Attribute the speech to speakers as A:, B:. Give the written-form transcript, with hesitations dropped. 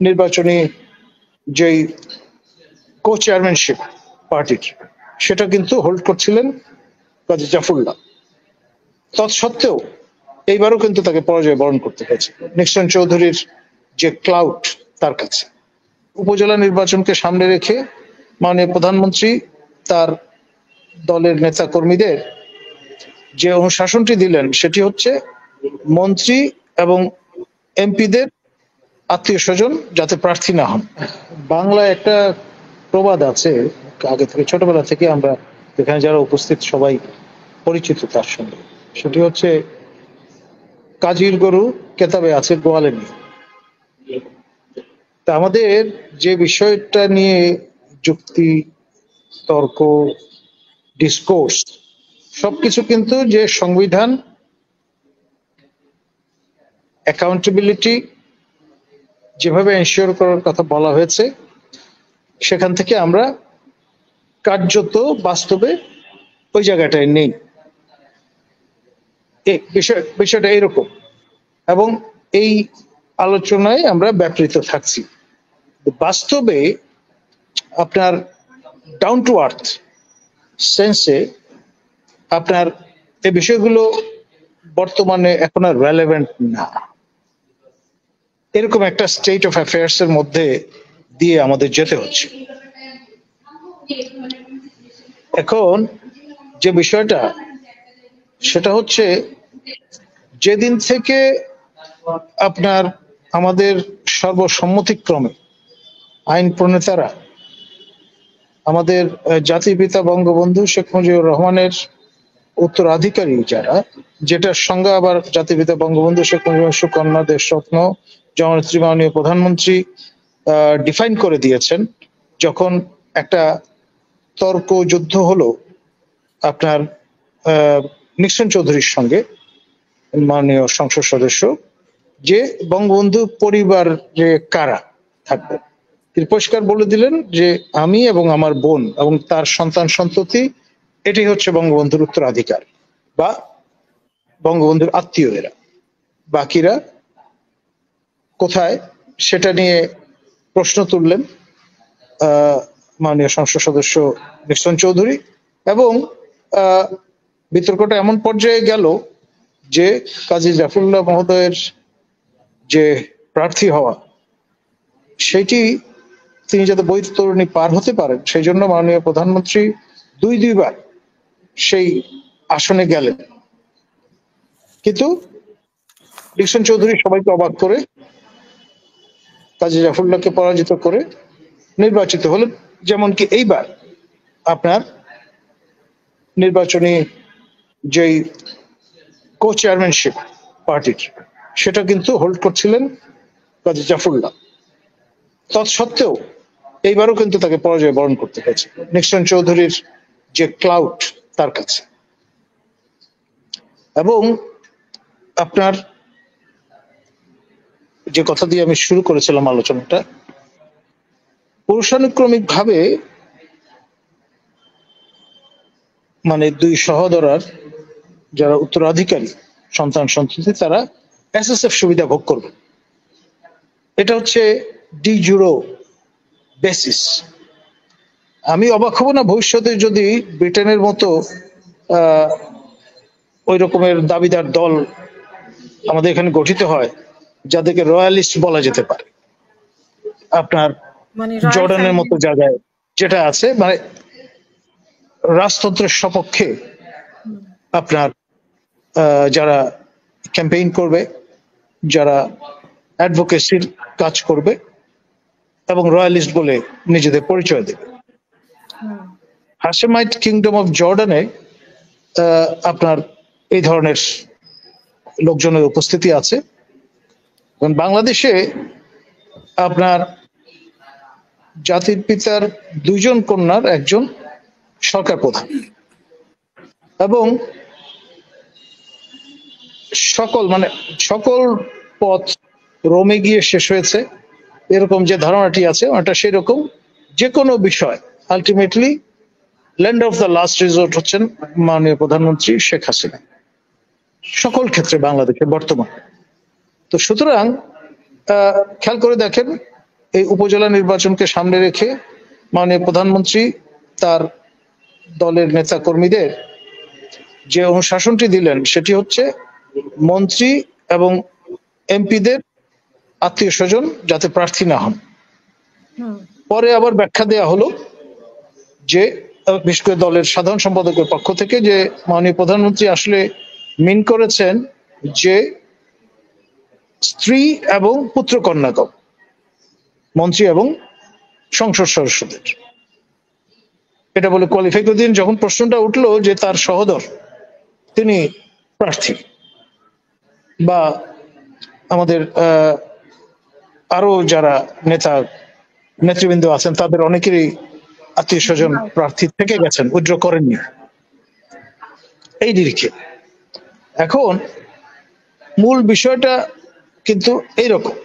A: নির্বাচনী যেই কো চেয়ারম্যানশিপ পার্টির, সেটা কিন্তু হোল্ড করছিলেন কাজী জাফরুল্লাহ। তৎসত্ত্বেও এইবারও কিন্তু তাকে পরাজয় বরণ করতে হয়েছে নিক্সন চৌধুরীর যে ক্লাউড তার কাছে। উপজেলা নির্বাচনকে সামনে রেখে মাননীয় প্রধানমন্ত্রী তার দলের নেতা কর্মীদের যে অনুশাসনটি দিলেন সেটি হচ্ছে মন্ত্রী এবং এমপিদের আত্মীয় স্বজন যাতে প্রার্থী না হন। বাংলায় একটা প্রবাদ আছে, আগে থেকে ছোটবেলা থেকে আমরা এখানে যারা উপস্থিত সবাই পরিচিত তার সঙ্গে, সেটি হচ্ছে কাজীর গরু কেতাবে আছে গোয়ালে নেই। তা আমাদের যে বিষয়টা নিয়ে যুক্তি, তর্ক, ডিসকোর্স সবকিছু কিন্তু যে সংবিধান, অ্যাকাউন্টেবিলিটি যেভাবে এনশিওর করার কথা বলা হয়েছে, সেখান থেকে আমরা কার্যত বাস্তবে ওই জায়গাটায় নেই। বিষয়টা এরকম, এবং এই আলোচনায় আমরা ব্যাপৃত থাকছি। বাস্তবে আপনার ডাউন টু আর্থ সেন্সে আপনার এই বিষয়গুলো বর্তমানে এখন আর রেলেভেন্ট না। এরকম একটা স্টেট অফ অ্যাফেয়ার্স এর মধ্যে দিয়ে আমাদের যেতে হচ্ছে। এখন যে বিষয়টা সেটা হচ্ছে, যেদিন থেকে আপনার আমাদের সর্বসম্মতিক্রমে আইন প্রণেতারা আমাদের জাতির পিতা বঙ্গবন্ধু শেখ মুজিবুর রহমানের উত্তরাধিকারী যারা, যেটার সঙ্গে আবার জাতির পিতা বঙ্গবন্ধু শেখ মুজিবুর সুকন্যা দেশরত্ন জননেত্রী মাননীয় প্রধানমন্ত্রী ডিফাইন করে দিয়েছেন, যখন একটা তর্ক যুদ্ধ হলো আপনার নিক্সন চৌধুরীর সঙ্গে মাননীয় সংসদ সদস্য, যে বঙ্গবন্ধু পরিবারে কারা থাকবে, তিনি পরিষ্কার বলে দিলেন যে আমি এবং আমার বোন এবং তার সন্তান সন্ততি, এটাই হচ্ছে বঙ্গবন্ধুর উত্তরাধিকার বা বঙ্গবন্ধুর আত্মীয় এরা। বাকিরা কোথায় সেটা নিয়ে প্রশ্ন তুললেন মাননীয় সংসদ সদস্য নিক্সন চৌধুরী, এবং বিতর্কটা এমন পর্যায়ে গেল যে কাজী জাফরুল্লাহ মহোদয়ের যে প্রার্থী হওয়া, সেটি তিনি যাতে বৈতরণী পার হতে পারেন সেই জন্য মাননীয় প্রধানমন্ত্রী দুইবার সেই আসনে গেলেন। কিন্তু নিক্সন চৌধুরী সবাইকে অবাক করে কাজী জাফরুল্লাহকে পরাজিত করে নির্বাচিত হলেন। যেমনকি এইবার আপনার নির্বাচনী যেই কো চেয়ারম্যানশিপ পার্টির, সেটা কিন্তু হোল্ড করছিলেন কাজী জাফরুল্লাহ। তৎসত্ত্বেও এইবারও কিন্তু তাকে পরাজয় বরণ করতে হয়েছে নিক্সন চৌধুরীর যে ক্লাউড তার কাছে। এবং আপনার যে কথা দিয়ে আমি শুরু করেছিলাম আলোচনাটা, পুরুষানুক্রমিক ভাবে মানে দুই সহোদরার যারা উত্তরাধিকারী সন্তান সন্ততি, তারা এসএসএফ সুবিধা ভোগ করবে। এটা হচ্ছে ডি জুরো বেসিস। আমি অবাক হব না ভবিষ্যতে যদি ব্রিটেনের মতো ওই রকমের দাবিদার দল আমাদের এখানে গঠিত হয়, যাদেরকে রয়্যালিস্ট বলা যেতে পারে। আপনার জর্ডানের মতো জায়গায় যেটা আছে, মানে রাজতন্ত্রের সপক্ষে আপনার যারা ক্যাম্পেইন করবে, যারা অ্যাডভোকেসির কাজ করবে এবং রয়্যালিস্ট বলে নিজেদের পরিচয় দেবে। হাশেমাইট কিংডম অফ জর্ডানে আপনার এই ধরনের লোকজনের উপস্থিতি আছে। বাংলাদেশে আপনার জাতির পিতার দুইজন কন্যার একজন সরকার প্রধান, এবং সকল পথ রোমে গিয়ে শেষ হয়েছে, এরকম যে ধারণাটি আছে ওটা সেরকম। যে কোনো বিষয় ultimately land of the last resort হচ্ছেন মাননীয় প্রধানমন্ত্রী শেখ হাসিনা, সকল ক্ষেত্রে বাংলাদেশে বর্তমান। তো সুতরাং খেয়াল করে দেখেন, এই উপজেলা নির্বাচনকে সামনে রেখে মাননীয় প্রধানমন্ত্রী তার দলের নেতা কর্মীদের যে অনুশাসনটি দিলেন সেটি হচ্ছে মন্ত্রী এবং এমপিদের আত্মীয় স্বজন যাতে প্রার্থী না হন। পরে আবার ব্যাখ্যা দেয়া হলো যে বিশেষ করে দলের সাধারণ সম্পাদকের পক্ষ থেকে যে মাননীয় প্রধানমন্ত্রী আসলে মিন করেছেন যে স্ত্রী এবং পুত্র কন্যাগণ মন্ত্রী এবং সংসদ সদস্যদের, এটা বলে কোয়ালিফাই করে দিন। যখন প্রশ্নটা উঠলো যে তার সহোদর তিনি প্রার্থী বা আমাদের আরো যারা নেতৃবৃন্দ আছেন তাদের অনেকেরই আত্মীয় স্বজন প্রার্থী থেকে গেছেন, উইথড্র করেননি, এই নিরিখে এখন মূল বিষয়টা কিন্তু এইরকম